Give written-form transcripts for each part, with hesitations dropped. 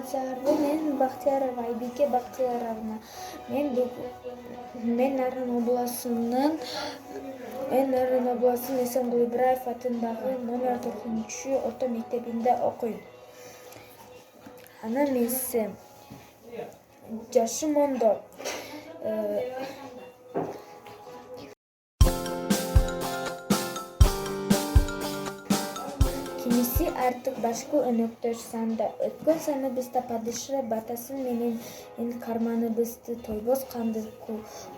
Ансары мен Бактиярова Айбике Бактияровна. Мен Нарын областынын Эсенкул Ибраев атындагы номер 4-орто мектебинде окуйм. Анан месси жашым 10. Кимиси артык башкы өнөктөш санда. Өткөн саныбызда падыша батасын менен карманыбызды тойбоз канды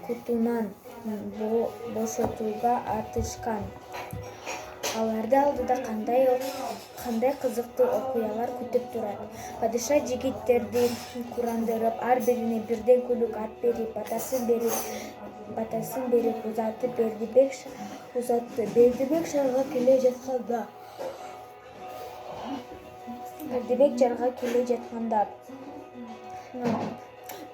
кутунан бошотууга атышкан. Аларды алдыда кандай кызыктуу окуялар күтүп турат. Падыша жигиттерди курандырып, ар бирине бирден күлүк ат берип, батасын берип узатты. Бердибек шаарга келе жатканда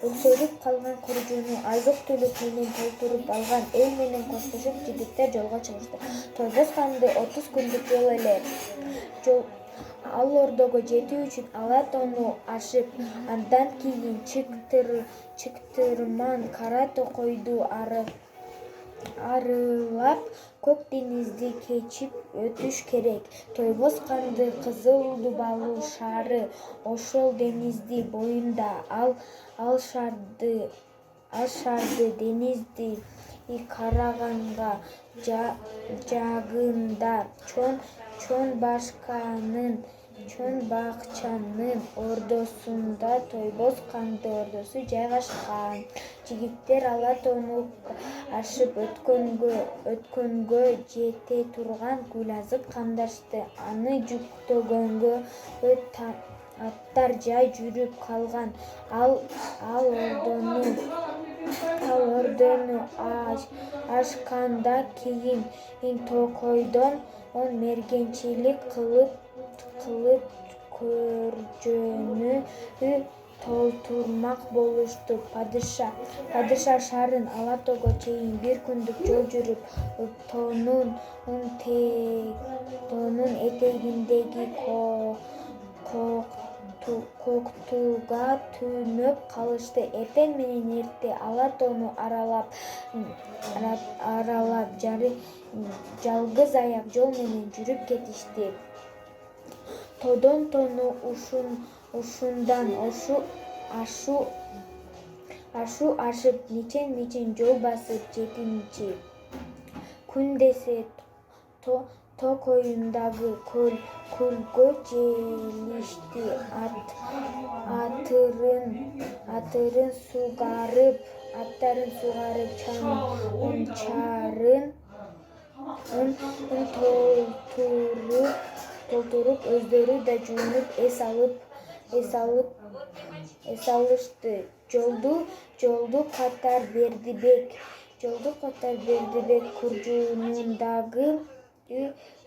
өксөрүп калган куржууну азык-түлүк менен толтуруп алган эл менен коштошуп жигиттер жолго чыгышты. Тойбоз канды 30 күндүк жол эле. Ал Ордого жетүү үчүн ала тоону ашып, андан кийин чыктырман кара токойду арылап, Көк деңизди кечип өтүш керек. Тойбоз канды Кызыл Дубалу шаары ошол деңиздин боюнда. Ал шаарды денизди караганга жагында чоң бакчанын ордосунда Тойбоз канды ордосу жайгашкан. Жигиттер ала тоону ашып өткөнгө жете турган гүл азык камдашты. Аны жүктөгөнгө аттар жай жүрүп калган. Ал ордону ашкандан кийин токойдон мергенчилик кылып көржөнү толтурмак болушту. Падыша шаарын ала тоого чейин 1 күндүк жол жүрүп, тоонун этегиндеги коктууга түнөп калышты. Эртең менен эрте ала тоону аралап жалгыз аяк жол менен жүрүп кетишти. Тоодон тоону ушундан ашып мичен жол басып 7-чи күн десе Токойундагы көлгө желишти. Аттарын сугарып, чаңчарын толтуруп, өздөрү да жуунуп эс алышты. Жолду катар Бердибек куржунундагы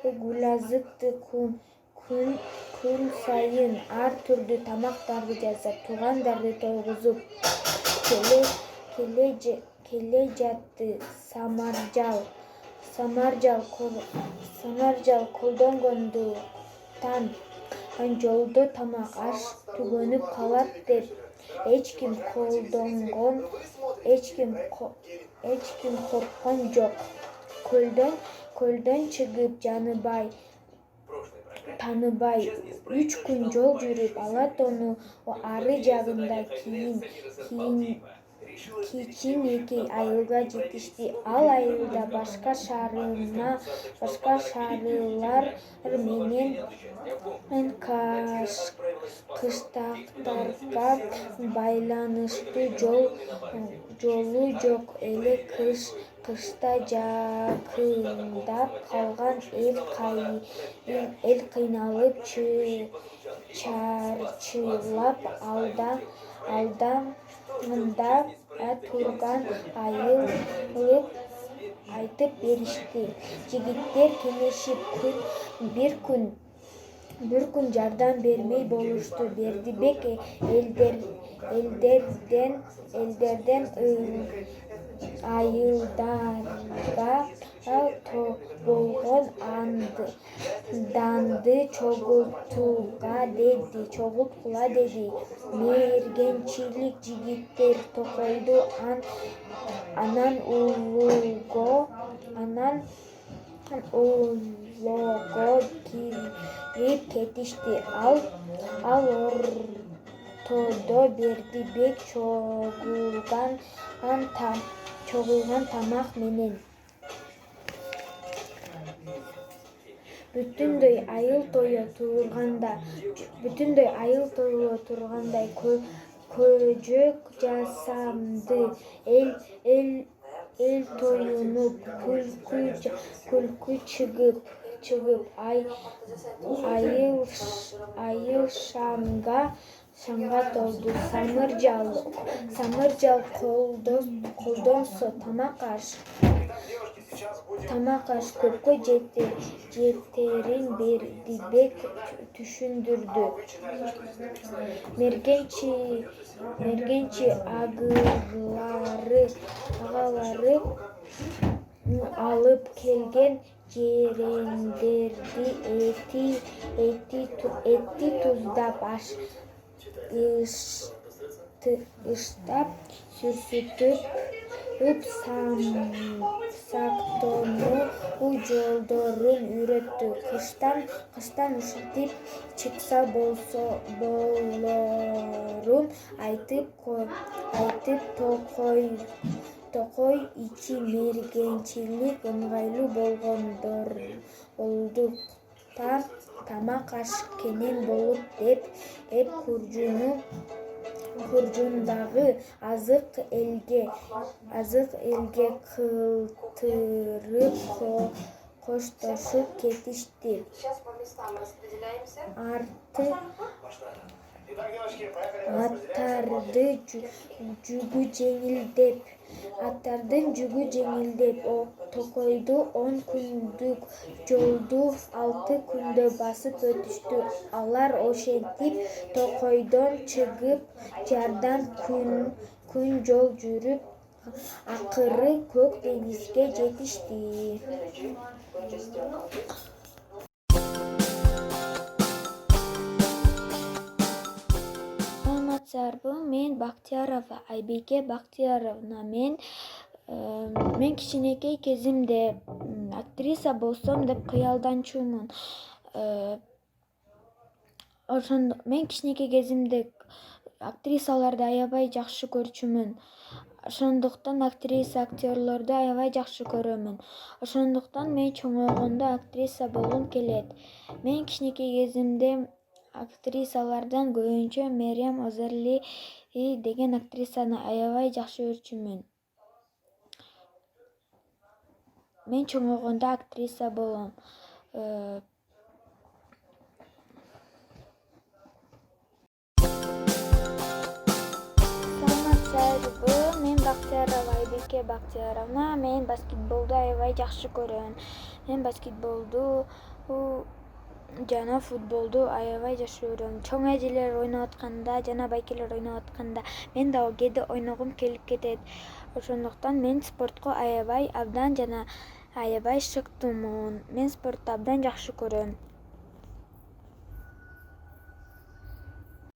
гүлазыкты күн сайын ар түрдүү тамактарды жасап, туугандарды тойгузуп келе жатты. Самаржал колдонгондуктан жолдо тамак аш түгөнүп калат деп эч ким корккон жок. Көлдөн чыгып Таныбай 3 күн жол жүрүп, ала тоону ары жагында кийин 2 айылга жетишти. Ал айылда башка шаарлар менен кыштактарга байланыштуу жолу жок эле. Кышта жакындап калган эл кыйналып, чарчылап алдамда турган айыл айтып беришти. Жигиттер кеңешип бир күн жардам бермей болушту. Бердибек элдерден айылдарга болгон Данды чогулткула деди. Мергенчилик жигиттер токойду анан улоого кирип кетишти. Ал ортодо Бердибек чогулган тамак менен бүтүндөй айыл тое тургандай көжөк жасамды. Эл тоюнуп, күлкү чыгып, айыл шамга толду. Самыржал колдонсо тамак аш көпкө жетерин Бердибек түшүндүрдү. Мергенчи агалары алып келген жерендерди эти туздап, ыштап, сүрсүтүп, сактонуу жолдорун үйрөттү. Кыштан ушинтип чыкса болорун айтып, токой ичи мергенчилик ыңгайлуу болгондуктан тамак аш кенен болот деп Куржундагы азык элге кылтырып коштошуп кетишти. Аттардын жүгү жеңилдеп, Токойду 10 күндүк жолду 6 күндө басып өтүштү. Алар ошентип Токойдон чыгып, жардан күн жол жүрүп, акыры Көк деңизге жетишти. Мен Бактиярова Айбике Бактияровна. Мен кичинекей кезимде актриса болсом деп кыялданчумун. Мен кичинекей кезимде актрисаларды аябай жакшы көрчүмүн. Ошондуктан актерлорду аябай жакшы көрөмүн. Ошондуктан мен чоңойгондо актриса болгум келет. Мен кичинекей кезимде актрисалардан көбүнчө Мерием Озерли деген актрисаны аябай жакшы көрчүмүн. Мен чоңойгондо актриса болом. Мен Бактиярова Айбике Бактияровна. Мен баскетболду аябай жакшы көрөм. Мен баскетболду жана футболду аябай жакшы көрөм. Чоң эжелер ойноп атканда жана байкелер ойноп атканда мен да кээде ойногум келип кетет. Ошондуктан мен спортко аябай абдан жана аябай шыктымын. Мен спортду абдан жакшы көрөм.